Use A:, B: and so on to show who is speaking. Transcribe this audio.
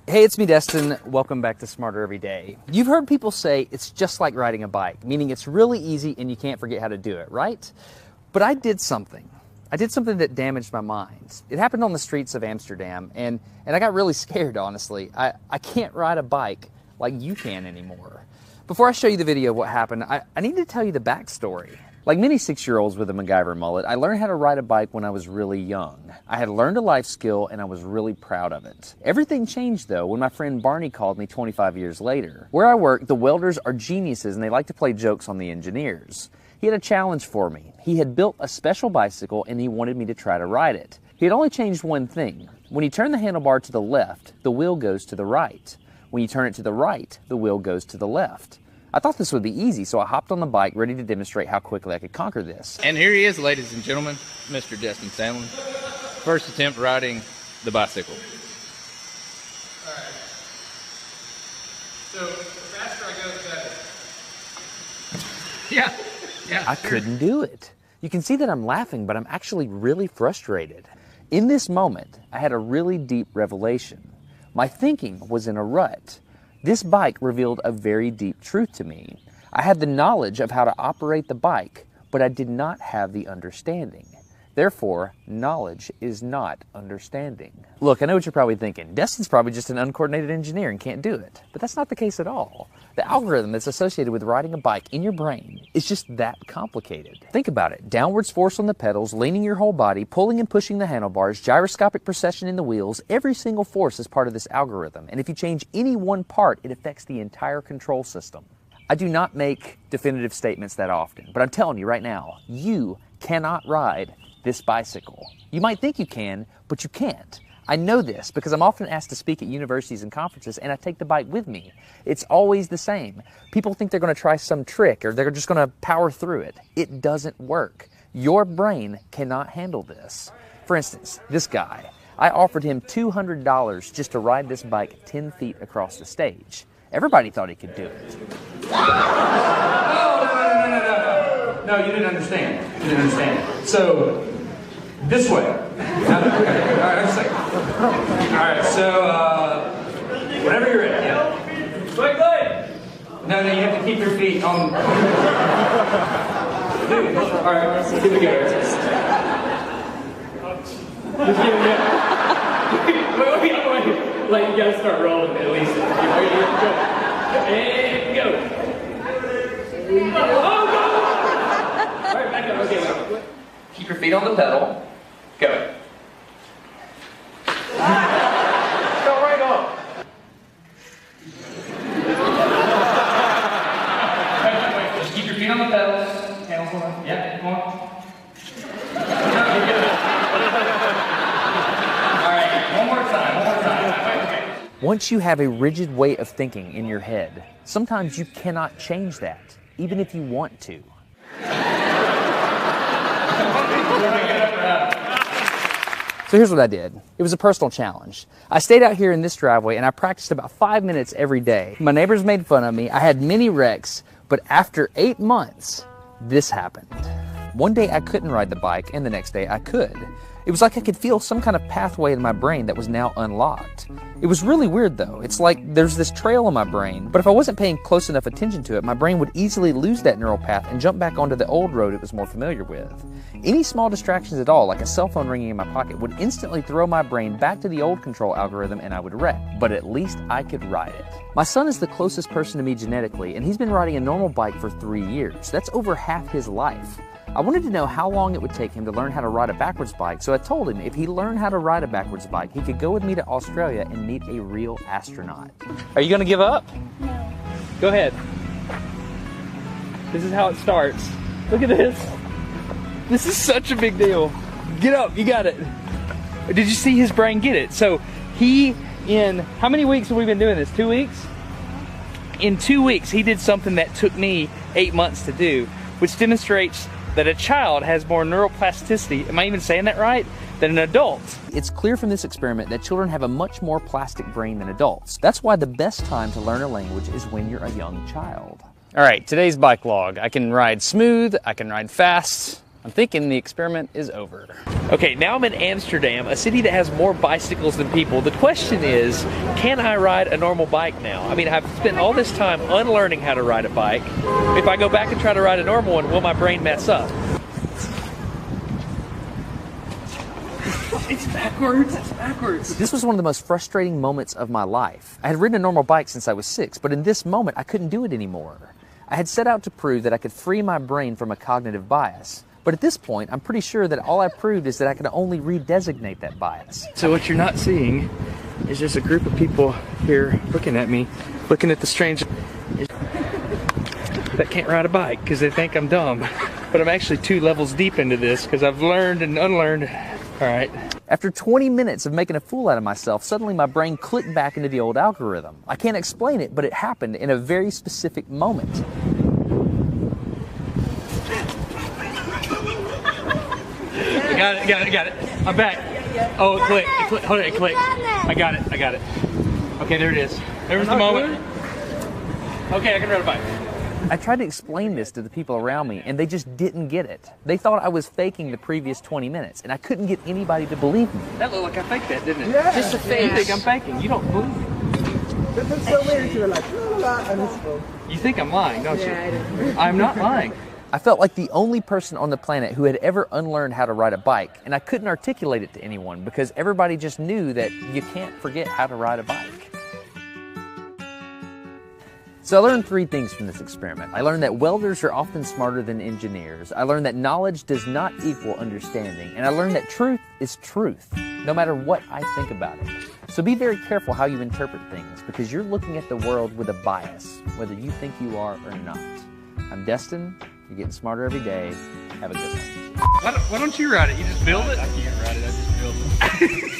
A: Hey, it's me, Destin. Welcome back to Smarter Every Day. You've heard people say it's just like riding a bike, meaning it's really easy and you can't forget how to do it, right? But I did something. I did something that damaged my mind. It happened on the streets of Amsterdam, and I got really scared, honestly. I can't ride a bike like you can anymore. Before I show you the video of what happened, I need to tell you the backstory. Like many 6-year-olds with a MacGyver mullet, I learned how to ride a bike when I was really young. I had learned a life skill and I was really proud of it. Everything changed though when my friend Barney called me 25 years later. Where I work, the welders are geniuses and they like to play jokes on the engineers. He had a challenge for me. He had built a special bicycle and he wanted me to try to ride it. He had only changed one thing. When you turn the handlebar to the left, the wheel goes to the right. When you turn it to the right, the wheel goes to the left. I thought this would be easy, so I hopped on the bike ready to demonstrate how quickly I could conquer this.
B: And here he is, ladies and gentlemen, Mr. Destin Sandlin. First attempt riding the bicycle.
C: All right. So the faster I go, the better. Yeah.
A: I couldn't do it. You can see that I'm laughing, but I'm actually really frustrated. In this moment, I had a really deep revelation. My thinking was in a rut. This bike revealed a very deep truth to me. I had the knowledge of how to operate the bike, but I did not have the understanding. Therefore, knowledge is not understanding. Look, I know what you're probably thinking. Destin's probably just an uncoordinated engineer and can't do it. But that's not the case at all. The algorithm that's associated with riding a bike in your brain is just that complicated. Think about it. Downwards force on the pedals, leaning your whole body, pulling and pushing the handlebars, gyroscopic precession in the wheels. Every single force is part of this algorithm. And if you change any one part, it affects the entire control system. I do not make definitive statements that often, but I'm telling you right now, you cannot ride this bicycle. You might think you can, but you can't. I know this because I'm often asked to speak at universities and conferences and I take the bike with me. It's always the same. People think they're going to try some trick or they're just going to power through it. It doesn't work. Your brain cannot handle this. For instance, this guy, I offered him $200 just to ride this bike 10 feet across the stage. Everybody thought he could do it.
C: No, you didn't understand. You didn't understand. So, this way. Okay. All right, just a second. All right, so, whenever you're ready. Yeah. Wait. No, you have to keep your feet on. Dude, all right, here we go. Just give it wait. Like, you gotta start rolling at least. And go. Oh, go! All right, back up. Okay, wait. Keep your feet on the pedal. Go. Go right on. Wait. Just keep your feet on the pedals. Hands on. Yeah, come on. All right, one more time. Okay.
A: Once you have a rigid way of thinking in your head, sometimes you cannot change that, even if you want to. So here's what I did. It was a personal challenge. I stayed out here in this driveway and I practiced about 5 minutes every day. My neighbors made fun of me. I had many wrecks, but after 8 months, this happened. One day I couldn't ride the bike and the next day I could. It was like I could feel some kind of pathway in my brain that was now unlocked. It was really weird though. It's like there's this trail in my brain, but if I wasn't paying close enough attention to it, my brain would easily lose that neural path and jump back onto the old road it was more familiar with. Any small distractions at all, like a cell phone ringing in my pocket, would instantly throw my brain back to the old control algorithm and I would wreck. But at least I could ride it. My son is the closest person to me genetically, and he's been riding a normal bike for 3 years. That's over half his life. I wanted to know how long it would take him to learn how to ride a backwards bike, so I told him if he learned how to ride a backwards bike, he could go with me to Australia and meet a real astronaut. Are you going to give up?
D: No.
A: Go ahead. This is how it starts. Look at this. This is such a big deal. Get up, you got it. Did you see his brain get it? So he, in how many weeks have we been doing this? 2 weeks? In 2 weeks, he did something that took me 8 months to do, which demonstrates that a child has more neuroplasticity, am I even saying that right, than an adult. It's clear from this experiment that children have a much more plastic brain than adults. That's why the best time to learn a language is when you're a young child. All right, today's bike log. I can ride smooth, I can ride fast, I'm thinking the experiment is over. Okay, now I'm in Amsterdam, a city that has more bicycles than people. The question is, can I ride a normal bike now? I mean, I've spent all this time unlearning how to ride a bike. If I go back and try to ride a normal one, will my brain mess up? It's backwards, it's backwards. This was one of the most frustrating moments of my life. I had ridden a normal bike since I was 6, but in this moment, I couldn't do it anymore. I had set out to prove that I could free my brain from a cognitive bias. But at this point, I'm pretty sure that all I proved is that I can only redesignate that bias. So what you're not seeing is just a group of people here looking at me, looking at the strange that can't ride a bike because they think I'm dumb. But I'm actually 2 levels deep into this because I've learned and unlearned. All right. After 20 minutes of making a fool out of myself, suddenly my brain clicked back into the old algorithm. I can't explain it, but it happened in a very specific moment. Got it. I'm back. Oh, it clicked. Hold it, it clicked. I got it. Okay, there it is. There was the moment. Okay, I can ride a bike. I tried to explain this to the people around me, and they just didn't get it. They thought I was faking the previous 20 minutes, and I couldn't get anybody to believe me. That looked like I faked that, didn't it? Yeah. Just a fake. You think I'm faking. You don't believe me.
D: This is so weird. You're like,
A: you think I'm lying, don't you?
D: Yeah,
A: I'm not lying. I felt like the only person on the planet who had ever unlearned how to ride a bike, and I couldn't articulate it to anyone because everybody just knew that you can't forget how to ride a bike. So I learned 3 things from this experiment. I learned that welders are often smarter than engineers. I learned that knowledge does not equal understanding. And I learned that truth is truth, no matter what I think about it. So be very careful how you interpret things because you're looking at the world with a bias, whether you think you are or not. I'm Destin. You're getting smarter every day. Have a good one.
B: Why don't you ride it? You just build it? I can't ride it. I just build it.